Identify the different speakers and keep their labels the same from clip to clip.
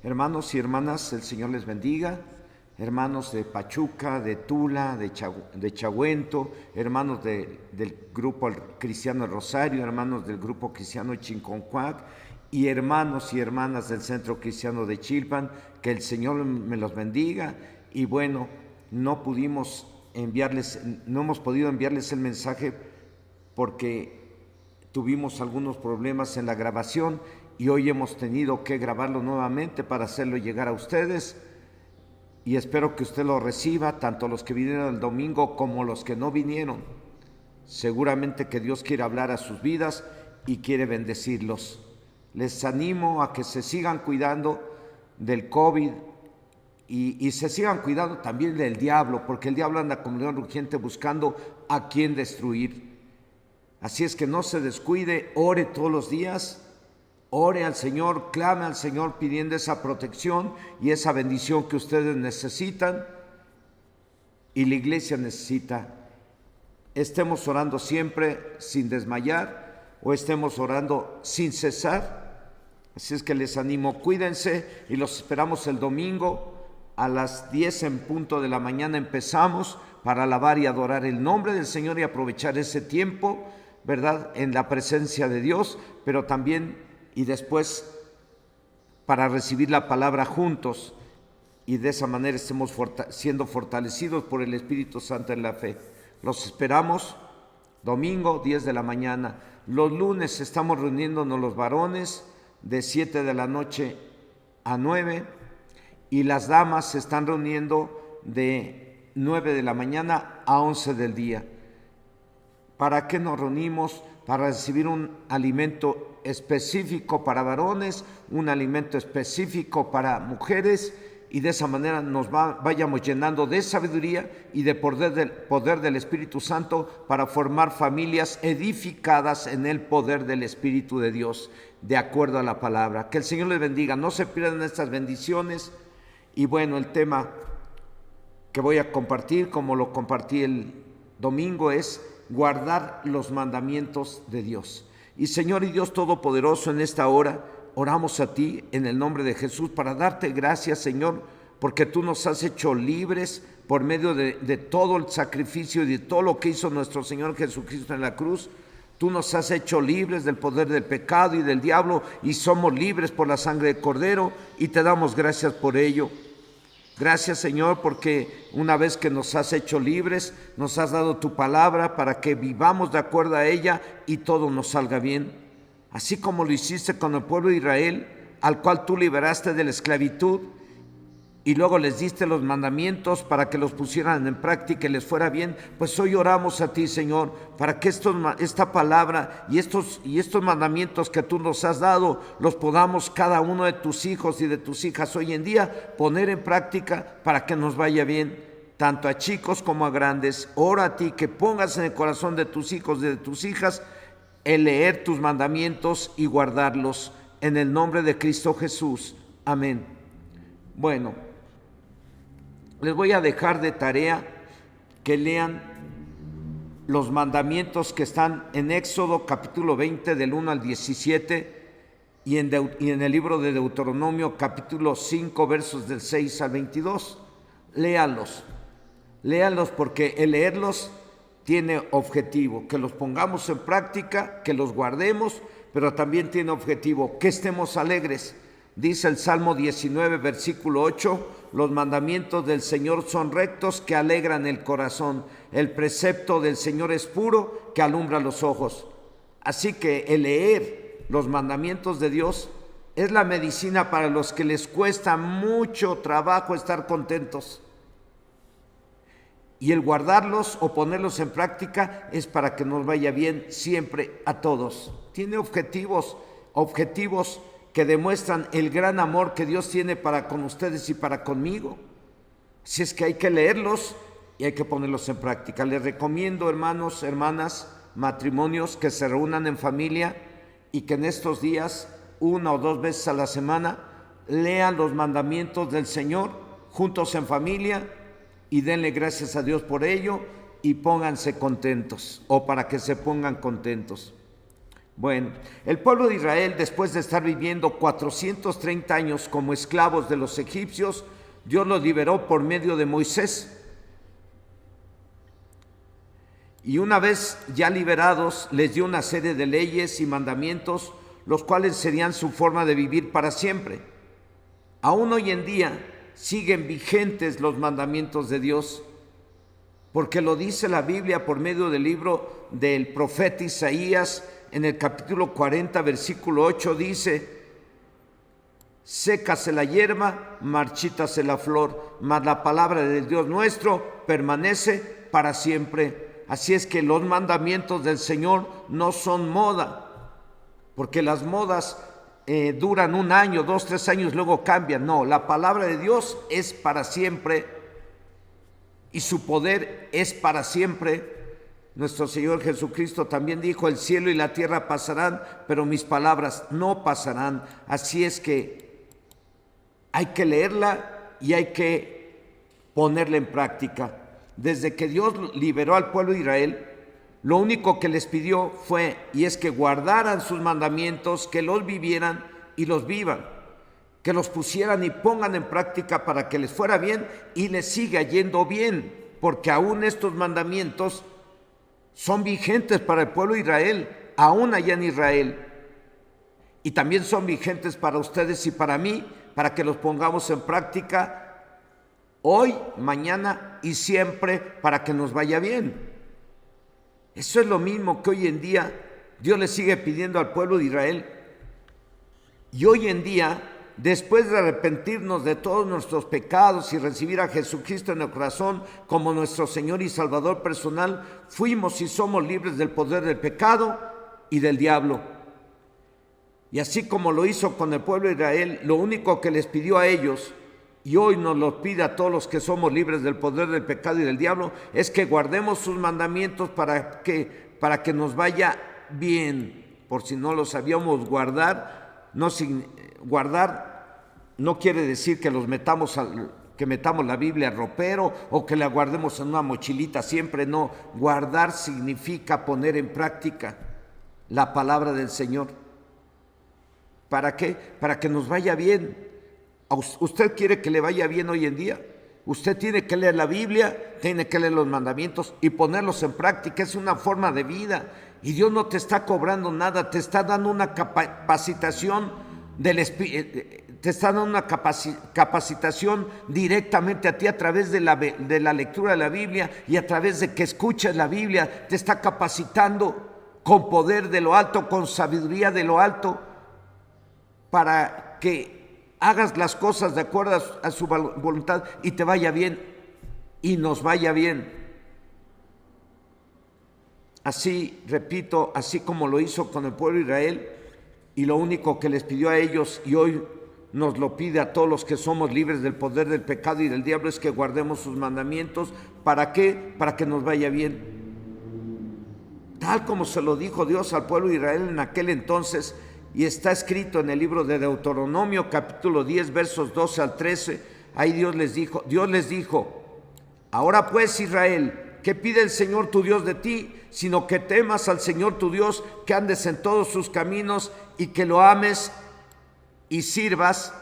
Speaker 1: Hermanos y hermanas, el Señor les bendiga. Hermanos de Pachuca, de Tula, de Chahuento, hermanos del grupo cristiano Rosario, hermanos del grupo cristiano Chinconcuac y hermanos y hermanas del centro cristiano de Chilpan, que el Señor me los bendiga. Y bueno, no hemos podido enviarles el mensaje porque tuvimos algunos problemas en la grabación y hoy hemos tenido que grabarlo nuevamente para hacerlo llegar a ustedes. Y espero que usted lo reciba, tanto los que vinieron el domingo como los que no vinieron. Seguramente que Dios quiere hablar a sus vidas y quiere bendecirlos. Les animo a que se sigan cuidando del COVID y se sigan cuidando también del diablo, porque el diablo anda como león rugiente buscando a quien destruir. Así es que no se descuide, ore todos los días. Ore al Señor, clame al Señor pidiendo esa protección y esa bendición que ustedes necesitan y la iglesia necesita. Estemos orando siempre sin desmayar o estemos orando sin cesar. Así es que les animo, cuídense y los esperamos el domingo a las 10 en punto de la mañana. Empezamos para alabar y adorar el nombre del Señor y aprovechar ese tiempo, ¿verdad?, en la presencia de Dios, pero también y después para recibir la palabra juntos y de esa manera estemos siendo fortalecidos por el Espíritu Santo en la fe. Los esperamos domingo 10 de la mañana. Los lunes estamos reuniéndonos los varones de 7 de la noche a 9 y las damas se están reuniendo de 9 de la mañana a 11 del día. ¿Para qué nos reunimos? Para recibir un alimento específico para varones, un alimento específico para mujeres, y de esa manera nos vayamos llenando de sabiduría y de poder del Espíritu Santo para formar familias edificadas en el poder del Espíritu de Dios, de acuerdo a la palabra. Que el Señor les bendiga, no se pierdan estas bendiciones. Y bueno, el tema que voy a compartir, como lo compartí el domingo, es guardar los mandamientos de Dios. Y Señor y Dios Todopoderoso, en esta hora oramos a ti en el nombre de Jesús para darte gracias, Señor, porque tú nos has hecho libres por medio de todo el sacrificio y de todo lo que hizo nuestro Señor Jesucristo en la cruz. Tú nos has hecho libres del poder del pecado y del diablo y somos libres por la sangre del Cordero y te damos gracias por ello. Gracias, Señor, porque una vez que nos has hecho libres, nos has dado tu palabra para que vivamos de acuerdo a ella y todo nos salga bien. Así como lo hiciste con el pueblo de Israel, al cual tú liberaste de la esclavitud y luego les diste los mandamientos para que los pusieran en práctica y les fuera bien, pues hoy oramos a ti, Señor, para que esta palabra y estos mandamientos que tú nos has dado, los podamos cada uno de tus hijos y de tus hijas hoy en día poner en práctica para que nos vaya bien, tanto a chicos como a grandes. Oro a ti que pongas en el corazón de tus hijos y de tus hijas el leer tus mandamientos y guardarlos en el nombre de Cristo Jesús. Amén. Bueno, les voy a dejar de tarea que lean los mandamientos que están en Éxodo capítulo 20 del 1 al 17 y en el libro de Deuteronomio capítulo 5 versos del 6 al 22. Léanlos porque el leerlos tiene objetivo, que los pongamos en práctica, que los guardemos, pero también tiene objetivo, que estemos alegres. Dice el Salmo 19, versículo 8, los mandamientos del Señor son rectos que alegran el corazón. El precepto del Señor es puro que alumbra los ojos. Así que el leer los mandamientos de Dios es la medicina para los que les cuesta mucho trabajo estar contentos. Y el guardarlos o ponerlos en práctica es para que nos vaya bien siempre a todos. Tiene objetivos que demuestran el gran amor que Dios tiene para con ustedes y para conmigo. Así es que hay que leerlos y hay que ponerlos en práctica. Les recomiendo, hermanos, hermanas, matrimonios que se reúnan en familia y que en estos días, 1 o 2 veces a la semana, lean los mandamientos del Señor juntos en familia y denle gracias a Dios por ello y pónganse contentos, o para que se pongan contentos. Bueno, el pueblo de Israel, después de estar viviendo 430 años como esclavos de los egipcios, Dios los liberó por medio de Moisés. Y una vez ya liberados, les dio una serie de leyes y mandamientos, los cuales serían su forma de vivir para siempre. Aún hoy en día siguen vigentes los mandamientos de Dios, porque lo dice la Biblia por medio del libro del profeta Isaías. En el capítulo 40, versículo 8 dice: sécase la hierba, marchítase la flor, mas la palabra del Dios nuestro permanece para siempre. Así es que los mandamientos del Señor no son moda, porque las modas duran 1 año, 2, 3 años, luego cambian. No, la palabra de Dios es para siempre y su poder es para siempre. Nuestro Señor Jesucristo también dijo: el cielo y la tierra pasarán, pero mis palabras no pasarán. Así es que hay que leerla y hay que ponerla en práctica. Desde que Dios liberó al pueblo de Israel, lo único que les pidió fue, y es que guardaran sus mandamientos, que los vivieran y los vivan, que los pusieran y pongan en práctica para que les fuera bien y les siga yendo bien, porque aún estos mandamientos son vigentes para el pueblo de Israel, aún allá en Israel. Y también son vigentes para ustedes y para mí, para que los pongamos en práctica hoy, mañana y siempre, para que nos vaya bien. Eso es lo mismo que hoy en día Dios le sigue pidiendo al pueblo de Israel. Y hoy en día, después de arrepentirnos de todos nuestros pecados y recibir a Jesucristo en el corazón como nuestro Señor y Salvador personal, fuimos y somos libres del poder del pecado y del diablo. Y así como lo hizo con el pueblo de Israel, lo único que les pidió a ellos, y hoy nos lo pide a todos los que somos libres del poder del pecado y del diablo, es que guardemos sus mandamientos para que nos vaya bien. Por si no lo sabíamos, guardar no quiere decir que metamos la Biblia al ropero o que la guardemos en una mochilita siempre. No, guardar significa poner en práctica la palabra del Señor. ¿Para qué? Para que nos vaya bien. ¿Usted quiere que le vaya bien hoy en día? Usted tiene que leer la Biblia, tiene que leer los mandamientos y ponerlos en práctica. Es una forma de vida y Dios no te está cobrando nada, te está dando una capacitación capacitación directamente a ti a través de la lectura de la Biblia y a través de que escuches la Biblia. Te está capacitando con poder de lo alto, con sabiduría de lo alto, para que hagas las cosas de acuerdo a su voluntad y te vaya bien y nos vaya bien. Así, repito, así como lo hizo con el pueblo de Israel, y lo único que les pidió a ellos y hoy nos lo pide a todos los que somos libres del poder del pecado y del diablo, es que guardemos sus mandamientos. ¿Para qué? Para que nos vaya bien. Tal como se lo dijo Dios al pueblo de Israel en aquel entonces, y está escrito en el libro de Deuteronomio capítulo 10 versos 12 al 13, ahí Dios les dijo: ahora pues, Israel, ¿qué pide el Señor tu Dios de ti? Sino que temas al Señor tu Dios, que andes en todos sus caminos y que lo ames y sirvas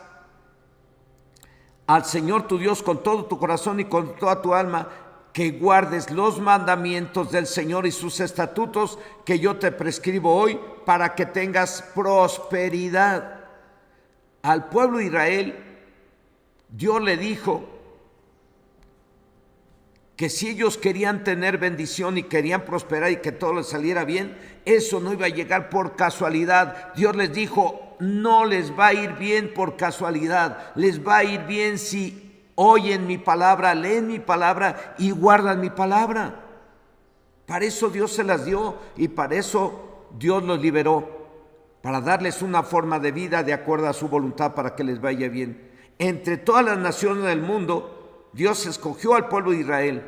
Speaker 1: al Señor tu Dios con todo tu corazón y con toda tu alma, que guardes los mandamientos del Señor y sus estatutos que yo te prescribo hoy, para que tengas prosperidad. Al pueblo de Israel, Dios le dijo que si ellos querían tener bendición y querían prosperar y que todo les saliera bien, eso no iba a llegar por casualidad. Dios les dijo: no les va a ir bien por casualidad, les va a ir bien si oyen mi palabra, leen mi palabra y guardan mi palabra. Para eso Dios se las dio y para eso Dios los liberó, para darles una forma de vida de acuerdo a su voluntad, para que les vaya bien. Entre todas las naciones del mundo, Dios escogió al pueblo de Israel.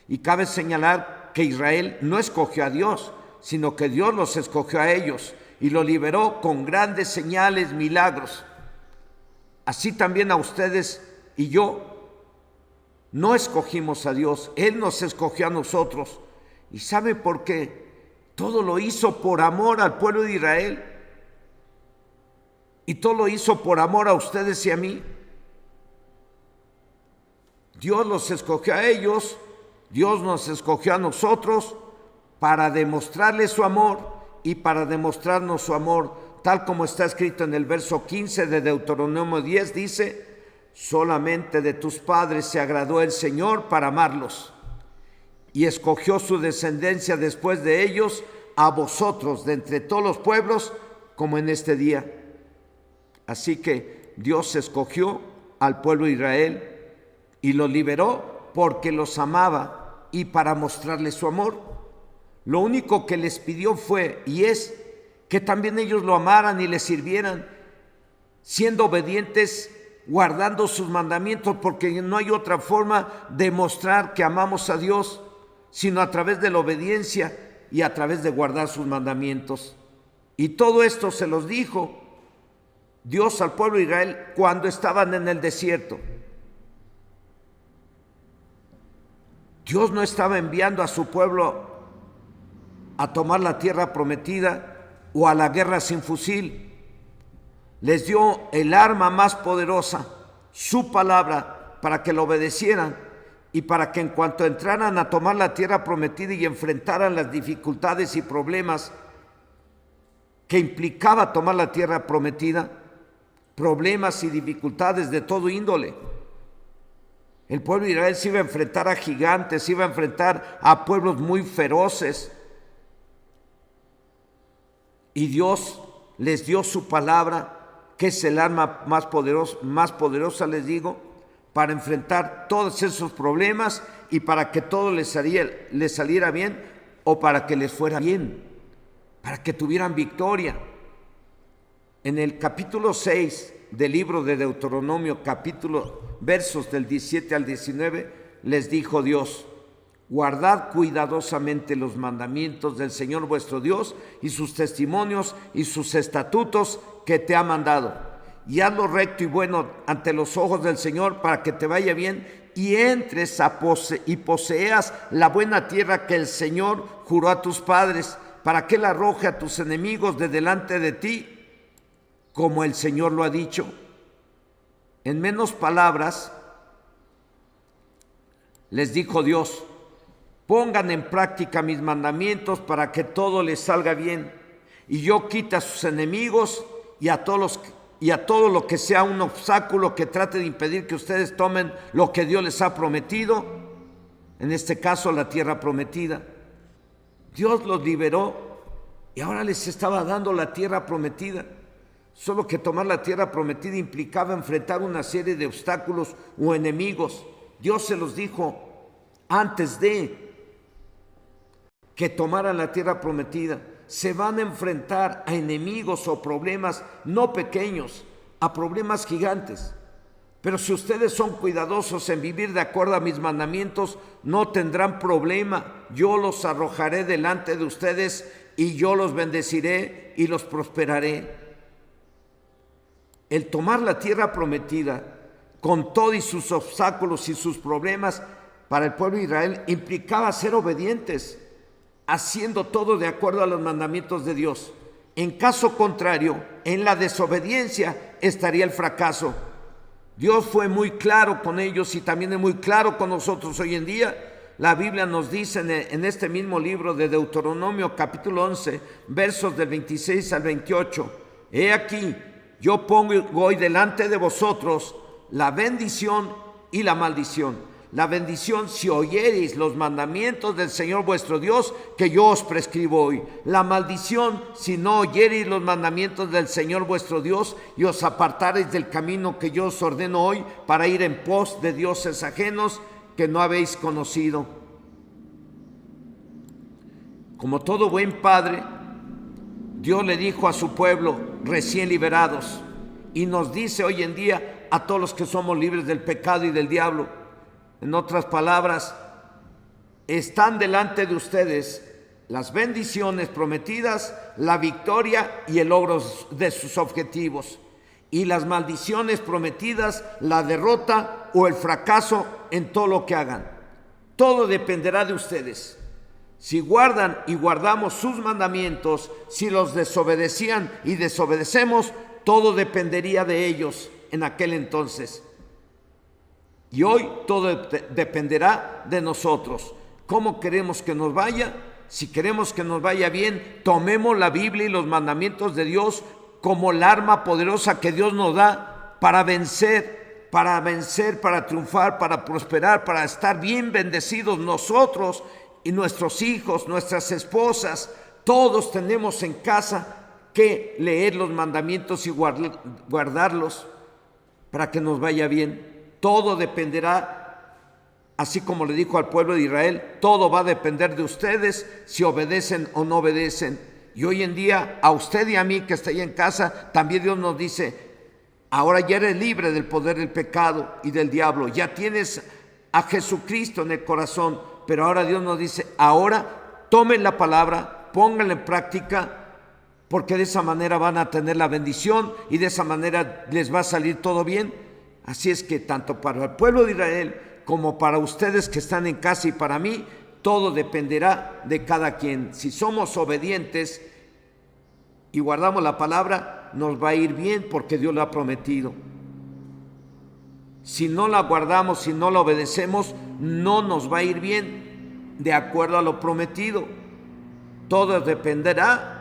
Speaker 1: Y cabe señalar que Israel no escogió a Dios, sino que Dios los escogió a ellos y los liberó con grandes señales, milagros. Así también a ustedes y yo no escogimos a Dios, Él nos escogió a nosotros. ¿Y sabe por qué? todo lo hizo por amor al pueblo de Israel. Y todo lo hizo por amor a ustedes y a mí. Dios los escogió a ellos, Dios nos escogió a nosotros para demostrarles su amor y para demostrarnos su amor, tal como está escrito en el verso 15 de Deuteronomio 10, dice: solamente de tus padres se agradó el Señor para amarlos, y escogió su descendencia después de ellos a vosotros de entre todos los pueblos, como en este día. Así que Dios escogió al pueblo de Israel y los liberó porque los amaba y para mostrarles su amor. Lo único que les pidió fue y es que también ellos lo amaran y le sirvieran, siendo obedientes, guardando sus mandamientos, porque no hay otra forma de mostrar que amamos a Dios sino a través de la obediencia y a través de guardar sus mandamientos. Y todo esto se los dijo Dios al pueblo de Israel cuando estaban en el desierto. Dios no estaba enviando a su pueblo a tomar la tierra prometida o a la guerra sin fusil. Les dio el arma más poderosa, su palabra, para que lo obedecieran y para que en cuanto entraran a tomar la tierra prometida y enfrentaran las dificultades y problemas que implicaba tomar la tierra prometida, problemas y dificultades de todo índole. El pueblo de Israel se iba a enfrentar a gigantes, se iba a enfrentar a pueblos muy feroces. Y Dios les dio su palabra, que es el arma más poderosa, les digo, para enfrentar todos esos problemas y para que todo les saliera bien o para que les fuera bien, para que tuvieran victoria. En el capítulo 6 del libro de Deuteronomio, versos del 17 al 19, les dijo Dios: guardad cuidadosamente los mandamientos del Señor vuestro Dios y sus testimonios y sus estatutos que te ha mandado, y haz lo recto y bueno ante los ojos del Señor, para que te vaya bien y entres y poseas la buena tierra que el Señor juró a tus padres, para que Él arroje a tus enemigos de delante de ti, como el Señor lo ha dicho. En menos palabras, les dijo Dios: pongan en práctica mis mandamientos para que todo les salga bien, y yo quite a sus enemigos y a todo lo que sea un obstáculo que trate de impedir que ustedes tomen lo que Dios les ha prometido, en este caso la tierra prometida. Dios los liberó y ahora les estaba dando la tierra prometida. Solo que tomar la tierra prometida implicaba enfrentar una serie de obstáculos o enemigos. Dios se los dijo antes de que tomaran la tierra prometida. Se van a enfrentar a enemigos o problemas no pequeños, a problemas gigantes. Pero si ustedes son cuidadosos en vivir de acuerdo a mis mandamientos, no tendrán problema. Yo los arrojaré delante de ustedes y yo los bendeciré y los prosperaré. El tomar la tierra prometida, con todos sus obstáculos y sus problemas, para el pueblo de Israel implicaba ser obedientes, haciendo todo de acuerdo a los mandamientos de Dios. En caso contrario, en la desobediencia estaría el fracaso. Dios fue muy claro con ellos y también es muy claro con nosotros hoy en día. La Biblia nos dice en este mismo libro de Deuteronomio, capítulo 11, versos del 26 al 28: he aquí, yo pongo hoy delante de vosotros la bendición y la maldición. La bendición si oyereis los mandamientos del Señor vuestro Dios que yo os prescribo hoy. La maldición si no oyereis los mandamientos del Señor vuestro Dios y os apartareis del camino que yo os ordeno hoy para ir en pos de dioses ajenos que no habéis conocido. Como todo buen padre, Dios le dijo a su pueblo recién liberados, y nos dice hoy en día a todos los que somos libres del pecado y del diablo. En otras palabras, están delante de ustedes las bendiciones prometidas, la victoria y el logro de sus objetivos, y las maldiciones prometidas, la derrota o el fracaso en todo lo que hagan. Todo dependerá de ustedes. Si guardan y guardamos sus mandamientos, si los desobedecían y desobedecemos, todo dependería de ellos en aquel entonces. Y hoy todo dependerá de nosotros. ¿Cómo queremos que nos vaya? Si queremos que nos vaya bien, tomemos la Biblia y los mandamientos de Dios como el arma poderosa que Dios nos da para vencer, para triunfar, para prosperar, para estar bien bendecidos nosotros y nuestros hijos, nuestras esposas. Todos tenemos en casa que leer los mandamientos y guardarlos para que nos vaya bien. Todo dependerá, así como le dijo al pueblo de Israel, todo va a depender de ustedes si obedecen o no obedecen. Y hoy en día, a usted y a mí que está ahí en casa, también Dios nos dice, ahora ya eres libre del poder del pecado y del diablo, ya tienes a Jesucristo en el corazón, pero ahora Dios nos dice, ahora tomen la palabra, pónganla en práctica, porque de esa manera van a tener la bendición y de esa manera les va a salir todo bien. Así es que tanto para el pueblo de Israel como para ustedes que están en casa y para mí, todo dependerá de cada quien. Si somos obedientes y guardamos la palabra, nos va a ir bien porque Dios lo ha prometido. Si no la guardamos, si no la obedecemos, no nos va a ir bien de acuerdo a lo prometido. Todo dependerá,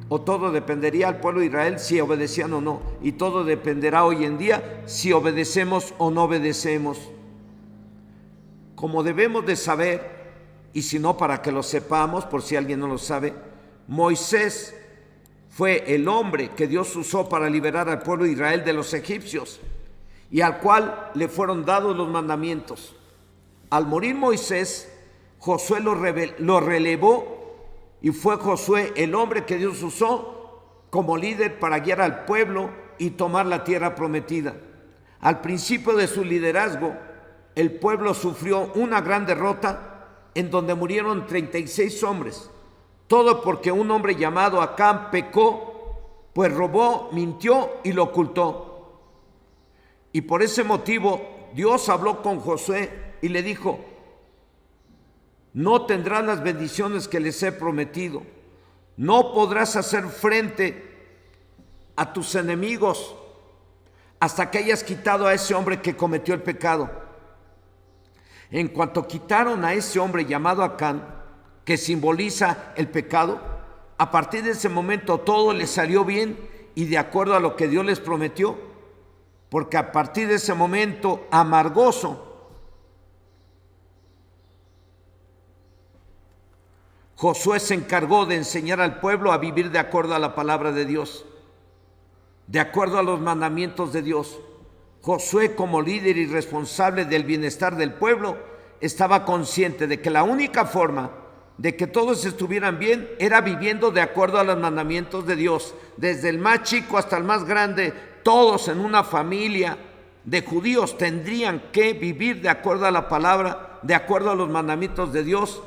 Speaker 1: o todo dependería al pueblo de Israel si obedecían o no, y todo dependerá hoy en día si obedecemos o no obedecemos. Como debemos de saber, y si no para que lo sepamos, por si alguien no lo sabe, Moisés fue el hombre que Dios usó para liberar al pueblo de Israel de los egipcios y al cual le fueron dados los mandamientos. Al morir Moisés, Josué lo relevó y fue Josué el hombre que Dios usó como líder para guiar al pueblo y tomar la tierra prometida. Al principio de su liderazgo, el pueblo sufrió una gran derrota en donde murieron 36 hombres. Todo porque un hombre llamado Acán pecó, pues robó, mintió y lo ocultó. Y por ese motivo Dios habló con Josué y le dijo, no tendrás las bendiciones que les he prometido, no podrás hacer frente a tus enemigos hasta que hayas quitado a ese hombre que cometió el pecado. En cuanto quitaron a ese hombre llamado Acán, que simboliza el pecado, a partir de ese momento todo les salió bien y de acuerdo a lo que Dios les prometió, porque a partir de ese momento amargoso, Josué se encargó de enseñar al pueblo a vivir de acuerdo a la palabra de Dios, de acuerdo a los mandamientos de Dios. Josué, como líder y responsable del bienestar del pueblo, estaba consciente de que la única forma de que todos estuvieran bien era viviendo de acuerdo a los mandamientos de Dios. Desde el más chico hasta el más grande, todos en una familia de judíos tendrían que vivir de acuerdo a la palabra, de acuerdo a los mandamientos de Dios.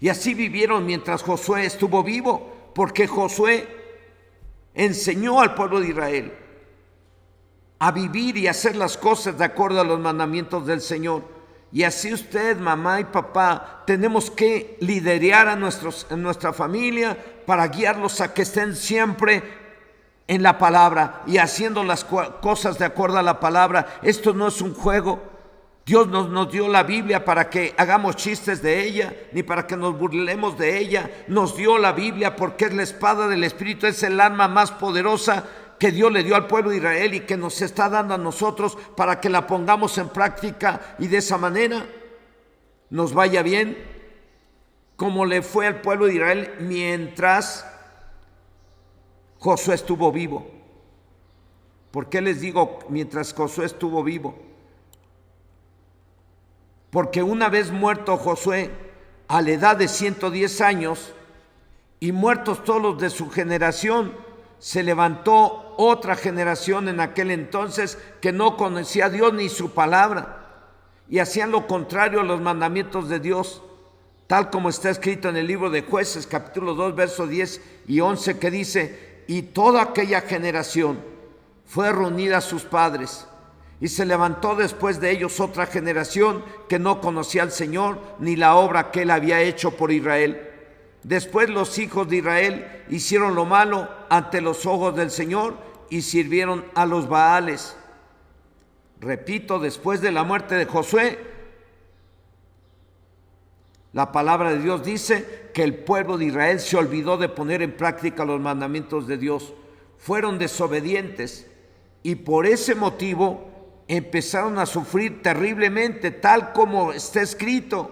Speaker 1: Y así vivieron mientras Josué estuvo vivo, porque Josué enseñó al pueblo de Israel a vivir y hacer las cosas de acuerdo a los mandamientos del Señor. Y así usted, mamá y papá, tenemos que liderar a nuestra familia para guiarlos a que estén siempre en la palabra y haciendo las cosas de acuerdo a la palabra. Esto no es un juego. Dios nos dio la Biblia para que hagamos chistes de ella, ni para que nos burlemos de ella. Nos dio la Biblia porque es la espada del Espíritu, es el arma más poderosa que Dios le dio al pueblo de Israel y que nos está dando a nosotros para que la pongamos en práctica y de esa manera nos vaya bien, como le fue al pueblo de Israel mientras Josué estuvo vivo. ¿Por qué les digo mientras Josué estuvo vivo? Porque una vez muerto Josué a la edad de 110 años y muertos todos los de su generación, se levantó otra generación en aquel entonces que no conocía a Dios ni su palabra y hacían lo contrario a los mandamientos de Dios, tal como está escrito en el libro de Jueces, capítulo 2, versos 10 y 11, que dice: y toda aquella generación fue reunida a sus padres Y se levantó después de ellos otra generación que no conocía al Señor ni la obra que él había hecho por Israel. Después los hijos de Israel hicieron lo malo ante los ojos del Señor y sirvieron a los Baales. Repito, después de la muerte de Josué, la palabra de Dios dice que el pueblo de Israel se olvidó de poner en práctica los mandamientos de Dios. Fueron desobedientes y por ese motivo empezaron a sufrir terriblemente, tal como está escrito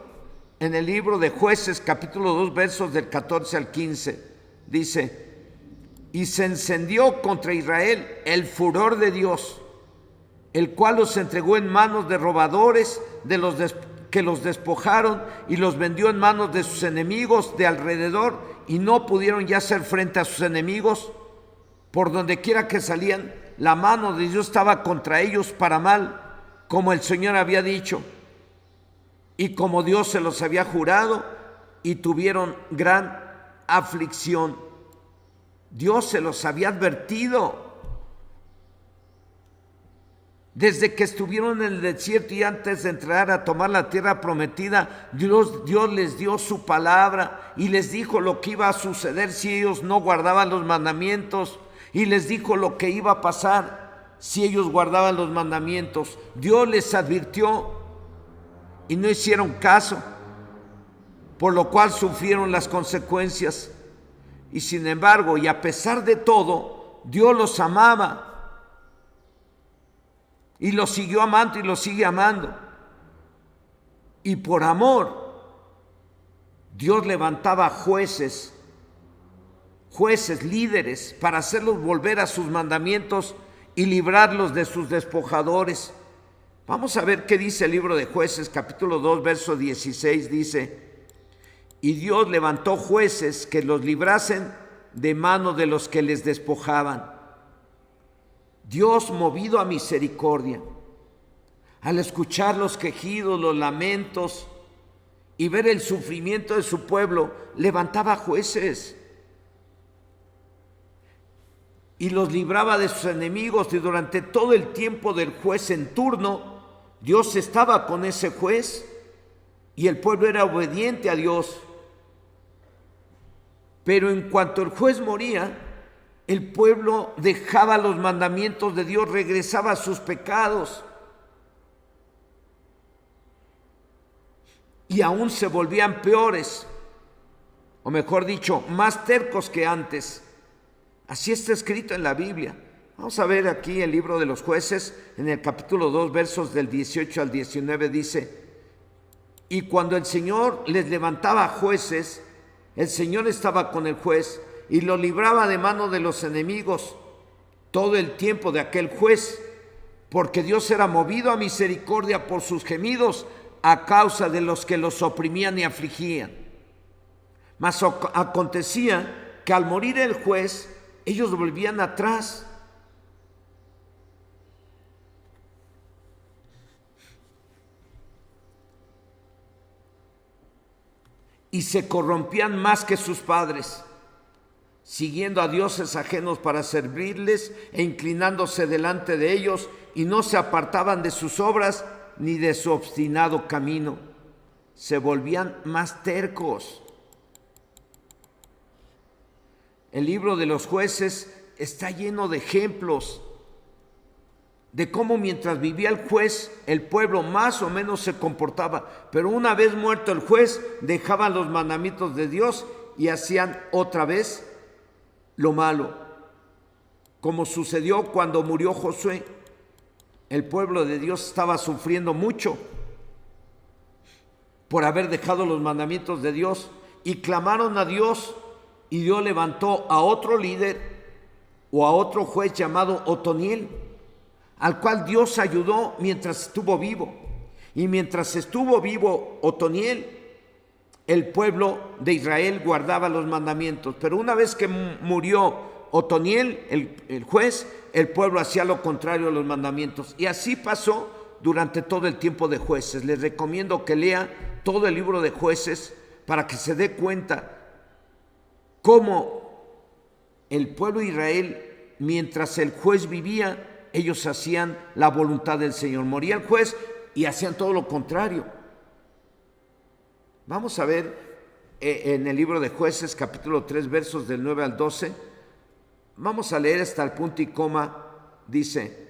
Speaker 1: en el libro de Jueces, capítulo 2, versos del 14 al 15. Dice: y se encendió contra Israel el furor de Dios, el cual los entregó en manos de robadores, que los despojaron y los vendió en manos de sus enemigos de alrededor, y no pudieron ya hacer frente a sus enemigos. Por donde quiera que salían, la mano de Dios estaba contra ellos para mal, como el Señor había dicho, y como Dios se los había jurado, y tuvieron gran aflicción. Dios se los había advertido. Desde que estuvieron en el desierto y antes de entrar a tomar la tierra prometida, Dios les dio su palabra y les dijo lo que iba a suceder si ellos no guardaban los mandamientos, y les dijo lo que iba a pasar si ellos guardaban los mandamientos. Dios les advirtió y no hicieron caso, por lo cual sufrieron las consecuencias. Y sin embargo, y a pesar de todo, Dios los amaba y los siguió amando y los sigue amando. Y por amor, Dios levantaba jueces, líderes, para hacerlos volver a sus mandamientos y librarlos de sus despojadores. Vamos a ver qué dice el libro de Jueces, capítulo 2, verso 16, dice: y Dios levantó jueces que los librasen de mano de los que les despojaban. Dios, movido a misericordia, al escuchar los quejidos, los lamentos y ver el sufrimiento de su pueblo, levantaba jueces y los libraba de sus enemigos. Y durante todo el tiempo del juez en turno, Dios estaba con ese juez y el pueblo era obediente a Dios. Pero en cuanto el juez moría, el pueblo dejaba los mandamientos de Dios, regresaba a sus pecados y aún se volvían peores, o mejor dicho, más tercos que antes. Así está escrito en la Biblia. Vamos a ver aquí el libro de los Jueces, en el capítulo 2, versos del 18 al 19, dice: y cuando el Señor les levantaba jueces, el Señor estaba con el juez y lo libraba de mano de los enemigos todo el tiempo de aquel juez, porque Dios era movido a misericordia por sus gemidos a causa de los que los oprimían y afligían. Mas acontecía que al morir el juez, ellos volvían atrás y se corrompían más que sus padres, siguiendo a dioses ajenos para servirles e inclinándose delante de ellos, y no se apartaban de sus obras ni de su obstinado camino. Se volvían más tercos. El libro de los Jueces está lleno de ejemplos de cómo mientras vivía el juez, el pueblo más o menos se comportaba, pero una vez muerto el juez, dejaban los mandamientos de Dios y hacían otra vez lo malo, como sucedió cuando murió Josué. El pueblo de Dios estaba sufriendo mucho por haber dejado los mandamientos de Dios, y clamaron a Dios, y Dios levantó a otro líder o a otro juez llamado Otoniel, al cual Dios ayudó mientras estuvo vivo. Y mientras estuvo vivo Otoniel, el pueblo de Israel guardaba los mandamientos. Pero una vez que murió Otoniel, el juez, el pueblo hacía lo contrario a los mandamientos. Y así pasó durante todo el tiempo de Jueces. Les recomiendo que lea todo el libro de Jueces para que se dé cuenta cómo el pueblo de Israel, mientras el juez vivía, ellos hacían la voluntad del Señor. Moría el juez y hacían todo lo contrario. Vamos a ver en el libro de Jueces, capítulo 3, versos del 9 al 12. Vamos a leer hasta el punto y coma. Dice: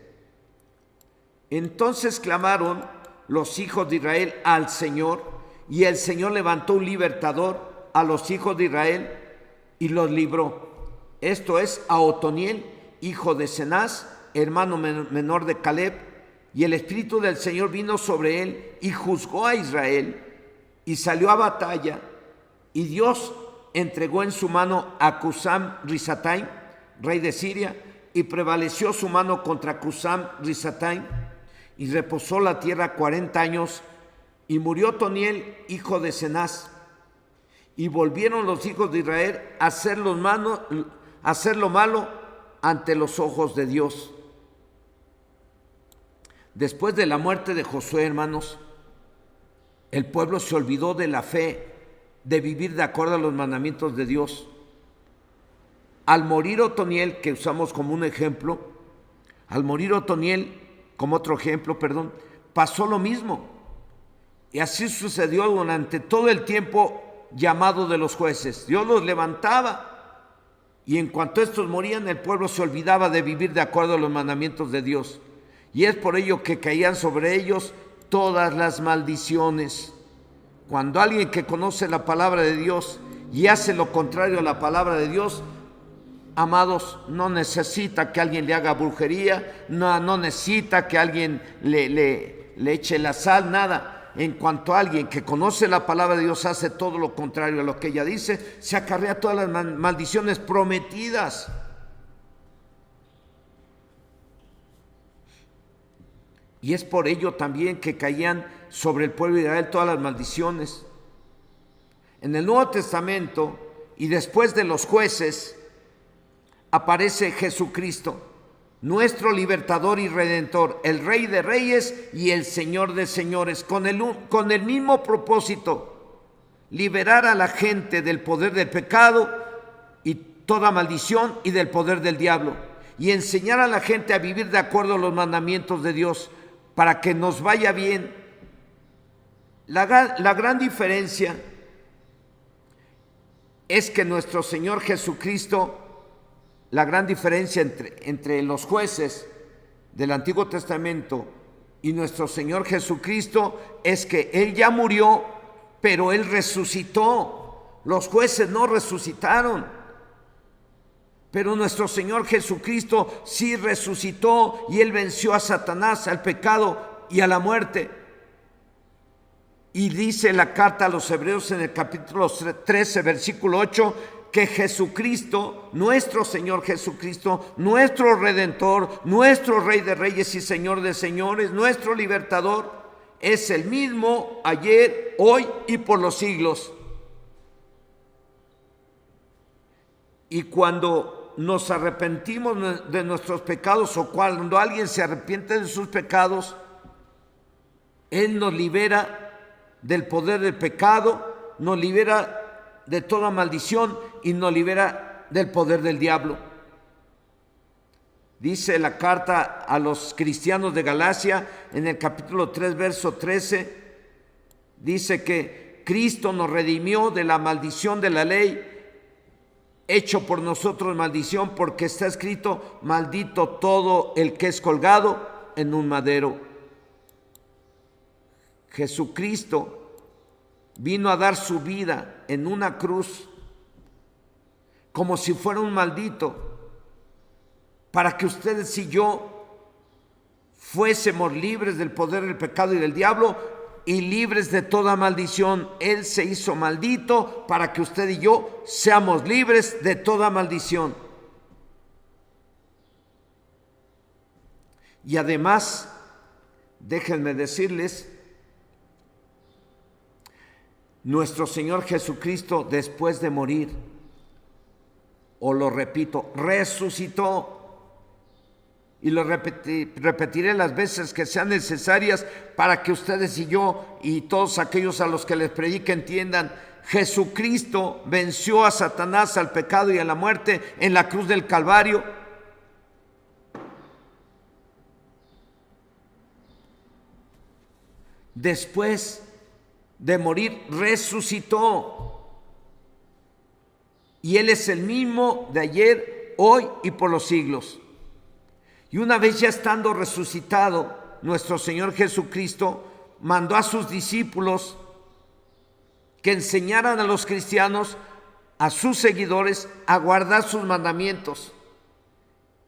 Speaker 1: entonces clamaron los hijos de Israel al Señor, y el Señor levantó un libertador a los hijos de Israel y los libró. Esto es a Otoniel, hijo de Cenaz, hermano menor de Caleb, y el Espíritu del Señor vino sobre él y juzgó a Israel y salió a batalla, y Dios entregó en su mano a Cusam Risataim, rey de Siria, y prevaleció su mano contra Cusam Risataim, y reposó la tierra 40 años, y murió Otoniel, hijo de Cenaz. Y volvieron los hijos de Israel a hacer lo malo ante los ojos de Dios. Después de la muerte de Josué, hermanos, el pueblo se olvidó de la fe, de vivir de acuerdo a los mandamientos de Dios. Al morir Otoniel, que usamos como un ejemplo, como otro ejemplo, pasó lo mismo. Y así sucedió durante todo el tiempo llamado de los jueces. Dios los levantaba, y en cuanto estos morían, el pueblo se olvidaba de vivir de acuerdo a los mandamientos de Dios. Y es por ello que caían sobre ellos todas las maldiciones. Cuando alguien que conoce la palabra de Dios y hace lo contrario a la palabra de Dios, amados, no necesita que alguien le haga brujería, no necesita que alguien le eche la sal, nada. En cuanto a alguien que conoce la palabra de Dios hace todo lo contrario a lo que ella dice, se acarrea todas las maldiciones prometidas. Y es por ello también que caían sobre el pueblo de Israel todas las maldiciones. En el Nuevo Testamento y después de los jueces aparece Jesucristo, nuestro libertador y redentor, el Rey de Reyes y el Señor de Señores, con el mismo propósito: liberar a la gente del poder del pecado y toda maldición y del poder del diablo, y enseñar a la gente a vivir de acuerdo a los mandamientos de Dios para que nos vaya bien. La gran diferencia es que nuestro Señor Jesucristo, la gran diferencia entre los jueces del Antiguo Testamento y nuestro Señor Jesucristo es que Él ya murió, pero Él resucitó. Los jueces no resucitaron, pero nuestro Señor Jesucristo sí resucitó, y Él venció a Satanás, al pecado y a la muerte. Y dice la carta a los Hebreos en el capítulo 13, versículo 8, que Jesucristo, nuestro Señor Jesucristo, nuestro Redentor, nuestro Rey de Reyes y Señor de Señores, nuestro Libertador, es el mismo ayer, hoy y por los siglos. Y cuando nos arrepentimos de nuestros pecados, o cuando alguien se arrepiente de sus pecados, Él nos libera del poder del pecado, nos libera de toda maldición y nos libera del poder del diablo. Dice la carta a los cristianos de Galacia en el capítulo 3, verso 13, dice que Cristo nos redimió de la maldición de la ley, hecho por nosotros maldición, porque está escrito: maldito todo el que es colgado en un madero. Jesucristo vino a dar su vida en una cruz como si fuera un maldito, para que ustedes y yo fuésemos libres del poder del pecado y del diablo y libres de toda maldición. Él se hizo maldito para que usted y yo seamos libres de toda maldición. Y además, déjenme decirles, nuestro Señor Jesucristo, después de morir, o lo repito, resucitó. Y lo repetiré las veces que sean necesarias para que ustedes y yo y todos aquellos a los que les predique entiendan. Jesucristo venció a Satanás, al pecado y a la muerte en la cruz del Calvario. después de morir, resucitó. Y Él es el mismo de ayer, hoy y por los siglos. Y una vez ya estando resucitado, nuestro Señor Jesucristo mandó a sus discípulos que enseñaran a los cristianos, a sus seguidores, a guardar sus mandamientos.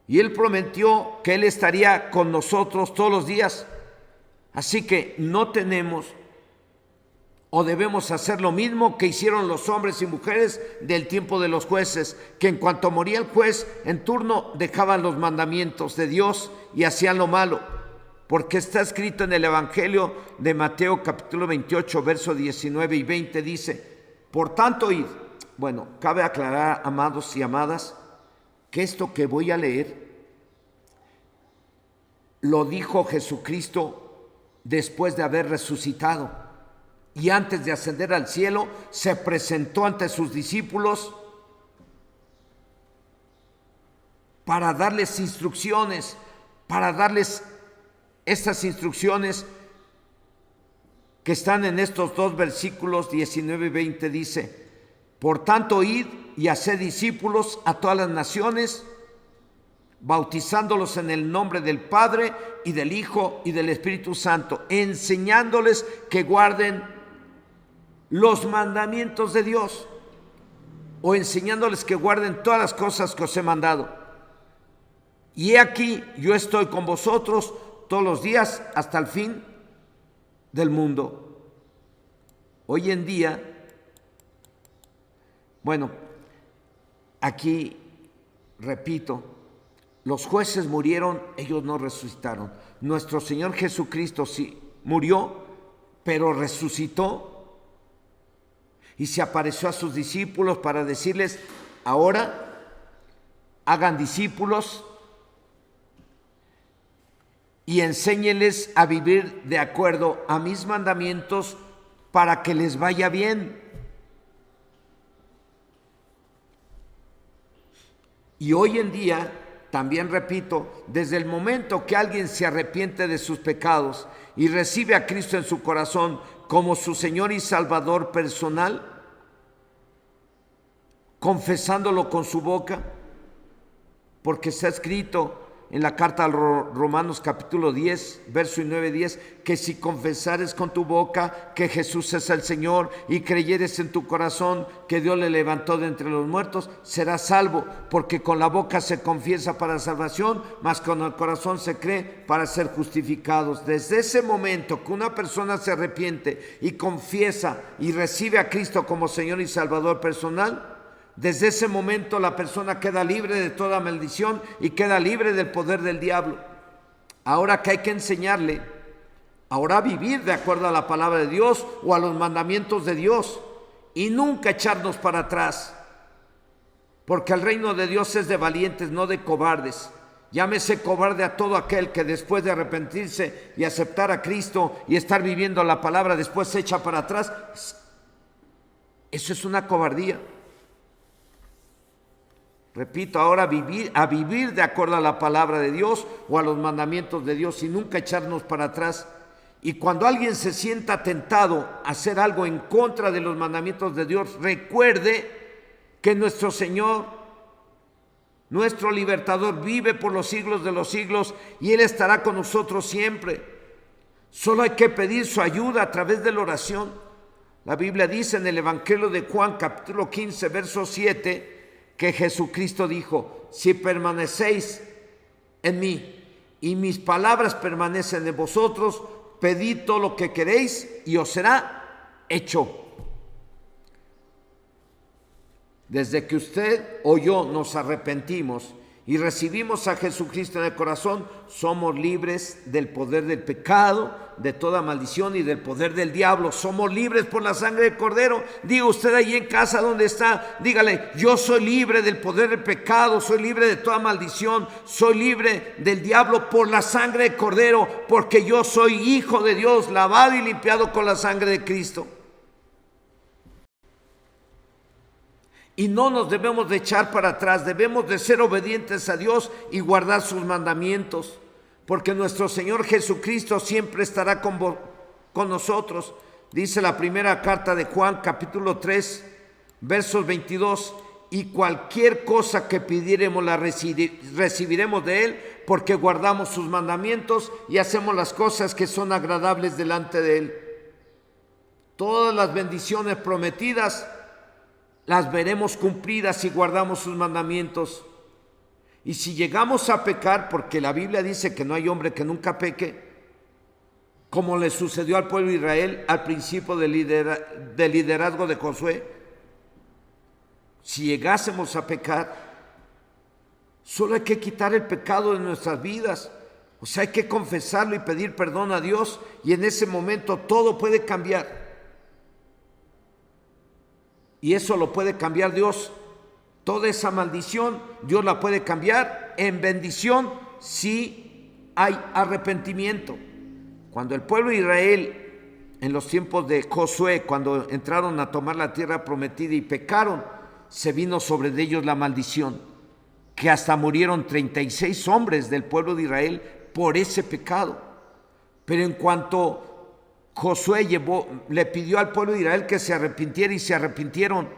Speaker 1: Y Él prometió que Él estaría con nosotros todos los días. Así que no tenemos o debemos hacer lo mismo que hicieron los hombres y mujeres del tiempo de los jueces, que en cuanto moría el juez en turno dejaban los mandamientos de Dios y hacían lo malo, porque está escrito en el Evangelio de Mateo capítulo 28, versos 19 y 20, dice: por tanto, id. Bueno, cabe aclarar, amados y amadas, que esto que voy a leer lo dijo Jesucristo después de haber resucitado. Y antes de ascender al cielo, se presentó ante sus discípulos para darles instrucciones, para darles estas instrucciones que están en estos dos versículos 19 y 20. Dice: por tanto, id y haced discípulos a todas las naciones, bautizándolos en el nombre del Padre y del Hijo y del Espíritu Santo, enseñándoles que guarden los mandamientos de Dios, o enseñándoles que guarden todas las cosas que os he mandado. Y he aquí, yo estoy con vosotros todos los días hasta el fin del mundo. Hoy en día, bueno, aquí repito, los jueces murieron, ellos no resucitaron. Nuestro Señor Jesucristo sí murió, pero resucitó. Y se apareció a sus discípulos para decirles: ahora hagan discípulos y enséñenles a vivir de acuerdo a mis mandamientos para que les vaya bien. Y hoy en día, también repito, desde el momento que alguien se arrepiente de sus pecados y recibe a Cristo en su corazón como su Señor y Salvador personal, confesándolo con su boca, porque está escrito en la carta a los Romanos capítulo 10, verso 9-10, que si confesares con tu boca que Jesús es el Señor y creyeres en tu corazón que Dios le levantó de entre los muertos, serás salvo, porque con la boca se confiesa para salvación, mas con el corazón se cree para ser justificados. Desde ese momento que una persona se arrepiente y confiesa y recibe a Cristo como Señor y Salvador personal, desde ese momento la persona queda libre de toda maldición y queda libre del poder del diablo. Ahora que hay que enseñarle, ahora vivir de acuerdo a la palabra de Dios o a los mandamientos de Dios y nunca echarnos para atrás, porque el reino de Dios es de valientes, no de cobardes. Llámese cobarde a todo aquel que después de arrepentirse y aceptar a Cristo y estar viviendo la palabra, después se echa para atrás. Eso es una cobardía. Repito, ahora a vivir de acuerdo a la palabra de Dios o a los mandamientos de Dios y nunca echarnos para atrás. Y cuando alguien se sienta tentado a hacer algo en contra de los mandamientos de Dios, recuerde que nuestro Señor, nuestro libertador, vive por los siglos de los siglos y Él estará con nosotros siempre. Solo hay que pedir su ayuda a través de la oración. La Biblia dice en el Evangelio de Juan capítulo 15, verso 7, que Jesucristo dijo: si permanecéis en mí y mis palabras permanecen en vosotros, pedid todo lo que queréis y os será hecho. Desde que usted o yo nos arrepentimos y recibimos a Jesucristo en el corazón, somos libres del poder del pecado, de toda maldición y del poder del diablo. Somos libres por la sangre del Cordero. Diga usted ahí en casa donde está, dígale: yo soy libre del poder del pecado, soy libre de toda maldición, soy libre del diablo por la sangre del Cordero, porque yo soy hijo de Dios, lavado y limpiado con la sangre de Cristo. Y no nos debemos de echar para atrás, debemos de ser obedientes a Dios y guardar sus mandamientos, porque nuestro Señor Jesucristo siempre estará con nosotros. Dice la primera carta de Juan, capítulo 3, versos 22, y cualquier cosa que pidiéremos la recibiremos de Él, porque guardamos sus mandamientos y hacemos las cosas que son agradables delante de Él. Todas las bendiciones prometidas las veremos cumplidas si guardamos sus mandamientos. Y si llegamos a pecar, porque la Biblia dice que no hay hombre que nunca peque, como le sucedió al pueblo de Israel al principio del liderazgo de Josué, si llegásemos a pecar, solo hay que quitar el pecado de nuestras vidas. O sea, hay que confesarlo y pedir perdón a Dios, y en ese momento todo puede cambiar. Y eso lo puede cambiar Dios. Toda esa maldición, Dios la puede cambiar en bendición si hay arrepentimiento. Cuando el pueblo de Israel, en los tiempos de Josué, cuando entraron a tomar la tierra prometida y pecaron, se vino sobre ellos la maldición, que hasta murieron 36 hombres del pueblo de Israel por ese pecado. Pero en cuanto Josué le pidió al pueblo de Israel que se arrepintiera y se arrepintieron,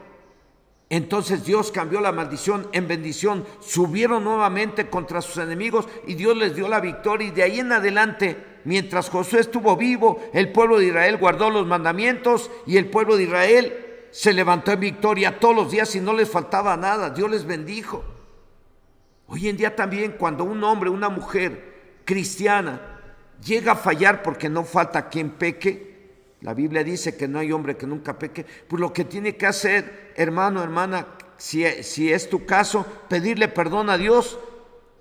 Speaker 1: entonces Dios cambió la maldición en bendición. Subieron nuevamente contra sus enemigos y Dios les dio la victoria. Y de ahí en adelante, mientras Josué estuvo vivo, el pueblo de Israel guardó los mandamientos y el pueblo de Israel se levantó en victoria todos los días y no les faltaba nada. Dios les bendijo. Hoy en día también, cuando un hombre, una mujer cristiana llega a fallar, porque no falta quien peque, la Biblia dice que no hay hombre que nunca peque, pues lo que tiene que hacer, hermano, hermana, si es tu caso, pedirle perdón a Dios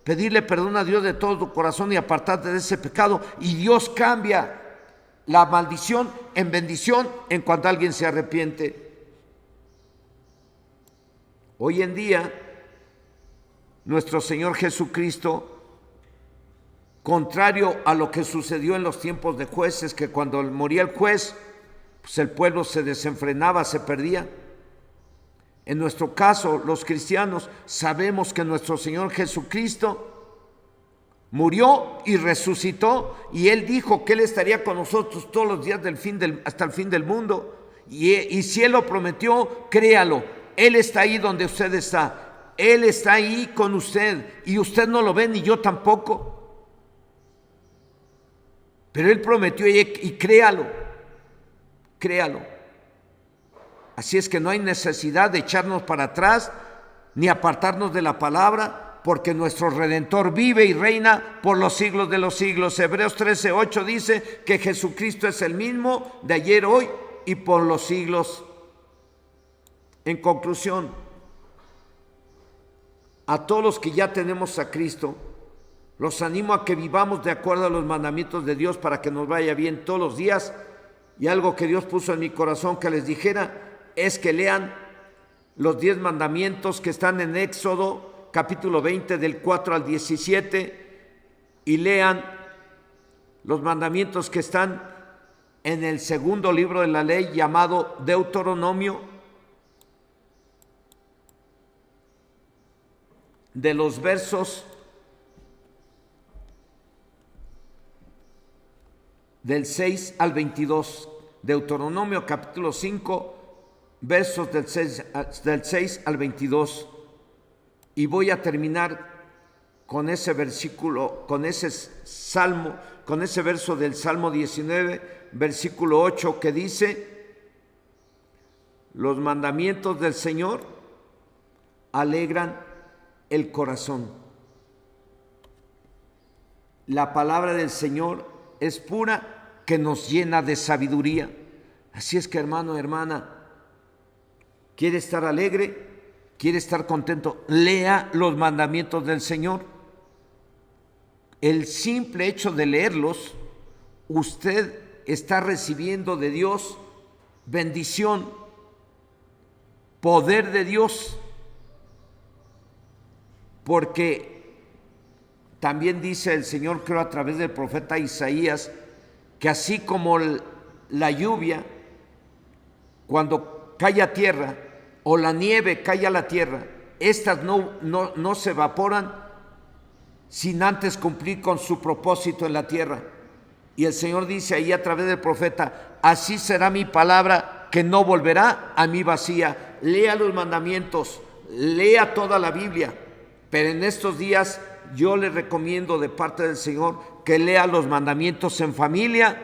Speaker 1: de todo tu corazón y apartarte de ese pecado, y Dios cambia la maldición en bendición en cuanto alguien se arrepiente. Hoy en día, nuestro Señor Jesucristo, contrario a lo que sucedió en los tiempos de jueces, que cuando moría el juez, pues el pueblo se desenfrenaba, se perdía. En nuestro caso, los cristianos, sabemos que nuestro Señor Jesucristo murió y resucitó, y Él dijo que Él estaría con nosotros todos los días hasta el fin del mundo. Y si Él lo prometió, créalo, Él está ahí donde usted está. Él está ahí con usted, y usted no lo ve ni yo tampoco. Pero Él prometió, y créalo. Así es que no hay necesidad de echarnos para atrás ni apartarnos de la palabra, porque nuestro Redentor vive y reina por los siglos de los siglos. Hebreos 13:8 dice que Jesucristo es el mismo de ayer, hoy y por los siglos. En conclusión, a todos los que ya tenemos a Cristo, los animo a que vivamos de acuerdo a los mandamientos de Dios para que nos vaya bien todos los días. Y algo que Dios puso en mi corazón que les dijera es que lean los 10 mandamientos que están en Éxodo capítulo 20 del 4 al 17, y lean los mandamientos que están en el segundo libro de la ley llamado Deuteronomio, de los versos del 6 al 22, Deuteronomio capítulo 5, versos del 6 al 22. Y voy a terminar con ese versículo, con ese salmo, con ese verso del Salmo 19, versículo 8, que dice: los mandamientos del Señor alegran el corazón. La palabra del Señor es pura, que nos llena de sabiduría. Así es que, hermano, hermana, ¿quiere estar alegre? ¿Quiere estar contento? Lea los mandamientos del Señor. El simple hecho de leerlos, usted está recibiendo de Dios bendición, poder de Dios, porque también dice el Señor, creo a través del profeta Isaías, que así como la lluvia, cuando cae a tierra, o la nieve cae a la tierra, estas no se evaporan sin antes cumplir con su propósito en la tierra. Y el Señor dice ahí a través del profeta: así será mi palabra, que no volverá a mí vacía. Lea los mandamientos, lea toda la Biblia, pero en estos días yo le recomiendo de parte del Señor que lea los mandamientos en familia,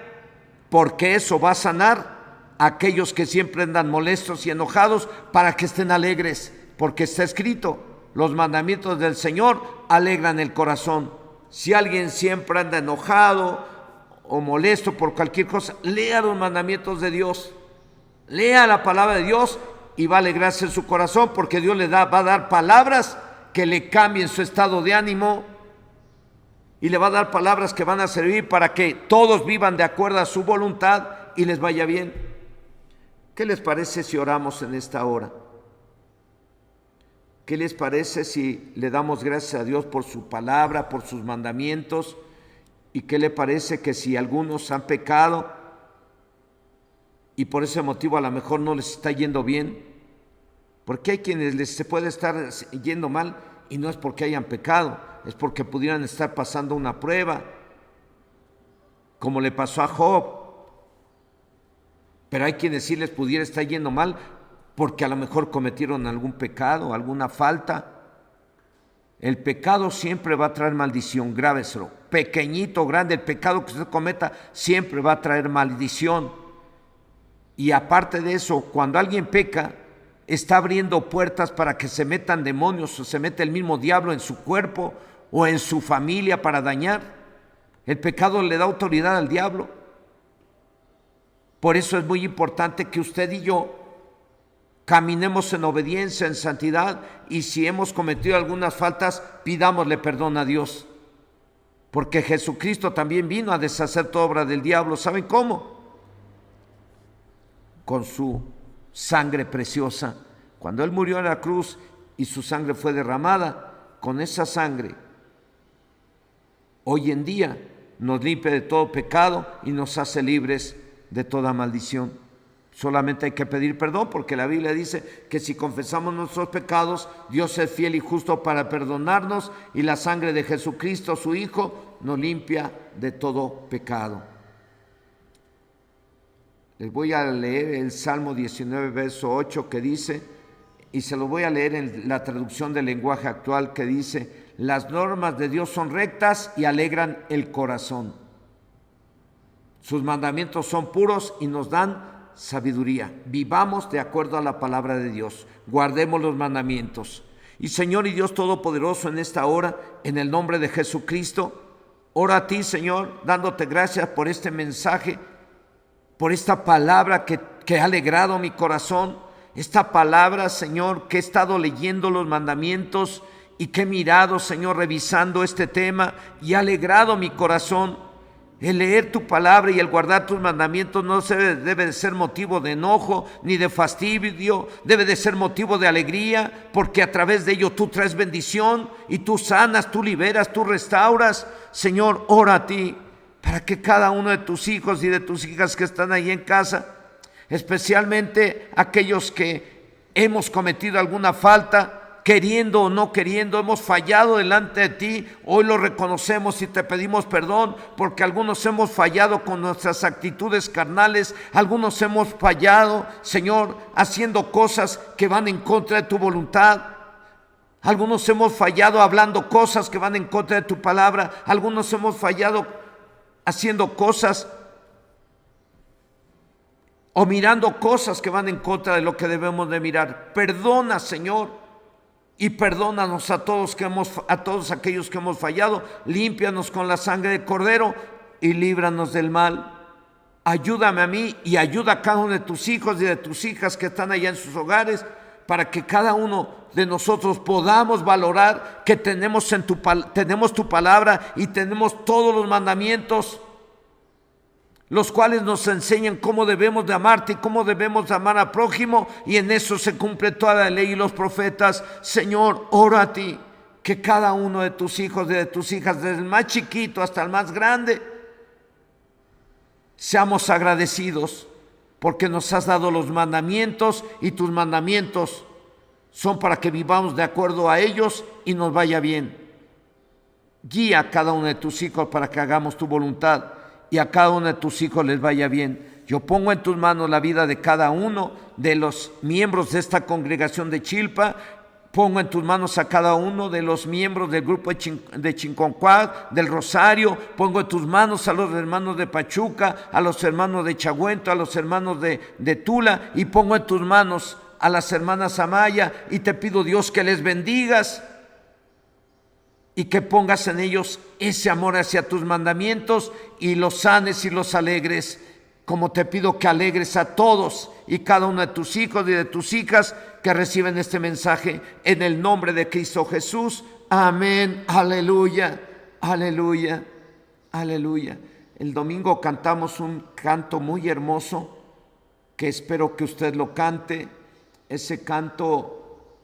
Speaker 1: porque eso va a sanar a aquellos que siempre andan molestos y enojados, para que estén alegres, porque está escrito: los mandamientos del Señor alegran el corazón. Si alguien siempre anda enojado o molesto por cualquier cosa, lea los mandamientos de Dios, lea la palabra de Dios y va a alegrarse en su corazón, porque Dios va a dar palabras que le cambien su estado de ánimo, y le va a dar palabras que van a servir para que todos vivan de acuerdo a su voluntad y les vaya bien. ¿Qué les parece si oramos en esta hora? ¿Qué les parece si le damos gracias a Dios por su palabra, por sus mandamientos? ¿Y qué le parece que si algunos han pecado y por ese motivo a lo mejor no les está yendo bien? Porque hay quienes les puede estar yendo mal y no es porque hayan pecado, es porque pudieran estar pasando una prueba, como le pasó a Job. Pero hay quienes sí les pudiera estar yendo mal porque a lo mejor cometieron algún pecado, alguna falta. El pecado siempre va a traer maldición, grábeselo. Pequeñito, grande, el pecado que usted cometa siempre va a traer maldición. Y aparte de eso, cuando alguien peca, está abriendo puertas para que se metan demonios o se meta el mismo diablo en su cuerpo o en su familia para dañar. El pecado le da autoridad al diablo. Por eso es muy importante que usted y yo caminemos en obediencia, en santidad, y si hemos cometido algunas faltas, pidámosle perdón a Dios. Porque Jesucristo también vino a deshacer toda obra del diablo. ¿Saben cómo? Con su sangre preciosa. Cuando Él murió en la cruz y su sangre fue derramada, con esa sangre, hoy en día nos limpia de todo pecado y nos hace libres de toda maldición. Solamente hay que pedir perdón, porque la Biblia dice que si confesamos nuestros pecados, Dios es fiel y justo para perdonarnos, y la sangre de Jesucristo, su Hijo, nos limpia de todo pecado. Les voy a leer el Salmo 19, verso 8, que dice, y se lo voy a leer en la traducción del lenguaje actual, que dice: las normas de Dios son rectas y alegran el corazón. Sus mandamientos son puros y nos dan sabiduría. Vivamos de acuerdo a la palabra de Dios. Guardemos los mandamientos. Y Señor y Dios Todopoderoso, en esta hora, en el nombre de Jesucristo, oro a ti, Señor, dándote gracias por este mensaje, por esta palabra que ha alegrado mi corazón. Esta palabra, Señor, que he estado leyendo los mandamientos y que he mirado, Señor, revisando este tema, y ha alegrado mi corazón. El leer tu palabra y el guardar tus mandamientos no debe de ser motivo de enojo ni de fastidio, debe de ser motivo de alegría, porque a través de ello tú traes bendición y tú sanas, tú liberas, tú restauras. Señor, ora a ti para que cada uno de tus hijos y de tus hijas que están ahí en casa, especialmente aquellos que hemos cometido alguna falta, queriendo o no queriendo, hemos fallado delante de ti, hoy lo reconocemos y te pedimos perdón, porque algunos hemos fallado con nuestras actitudes carnales, algunos hemos fallado, Señor, haciendo cosas que van en contra de tu voluntad, algunos hemos fallado hablando cosas que van en contra de tu palabra, algunos hemos fallado haciendo cosas o mirando cosas que van en contra de lo que debemos de mirar. Perdona, Señor, y perdónanos a todos aquellos que hemos fallado. Límpianos con la sangre del Cordero y líbranos del mal. Ayúdame a mí y ayuda a cada uno de tus hijos y de tus hijas que están allá en sus hogares, para que cada uno de nosotros podamos valorar que tenemos tu palabra y tenemos todos los mandamientos, los cuales nos enseñan cómo debemos de amarte y cómo debemos de amar al prójimo, y en eso se cumple toda la ley y los profetas. Señor, oro a ti que cada uno de tus hijos y de tus hijas, desde el más chiquito hasta el más grande, seamos agradecidos porque nos has dado los mandamientos, y tus mandamientos son para que vivamos de acuerdo a ellos y nos vaya bien. Guía a cada uno de tus hijos para que hagamos tu voluntad. y a cada uno de tus hijos les vaya bien. Yo pongo en tus manos la vida de cada uno de los miembros de esta congregación de Chilpa. Pongo en tus manos a cada uno de los miembros del grupo de Chinconcuad, del Rosario. Pongo en tus manos a los hermanos de Pachuca, a los hermanos de Chaguento, a los hermanos de Tula. Y pongo en tus manos a las hermanas Amaya. Y te pido, Dios, que les bendigas y que pongas en ellos ese amor hacia tus mandamientos y los sanes y los alegres, como te pido que alegres a todos y cada uno de tus hijos y de tus hijas que reciben este mensaje en el nombre de Cristo Jesús. Amén, aleluya, aleluya, aleluya. El domingo cantamos un canto muy hermoso que espero que usted lo cante. Ese canto,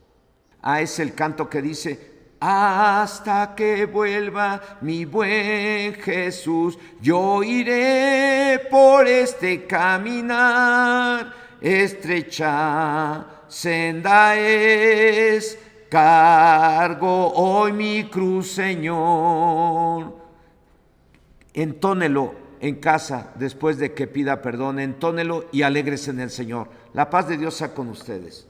Speaker 1: es el canto que dice: hasta que vuelva mi buen Jesús, yo iré por este caminar, estrecha senda es, cargo hoy mi cruz, Señor. Entónelo en casa después de que pida perdón, entónelo y alégrese en el Señor. La paz de Dios sea con ustedes.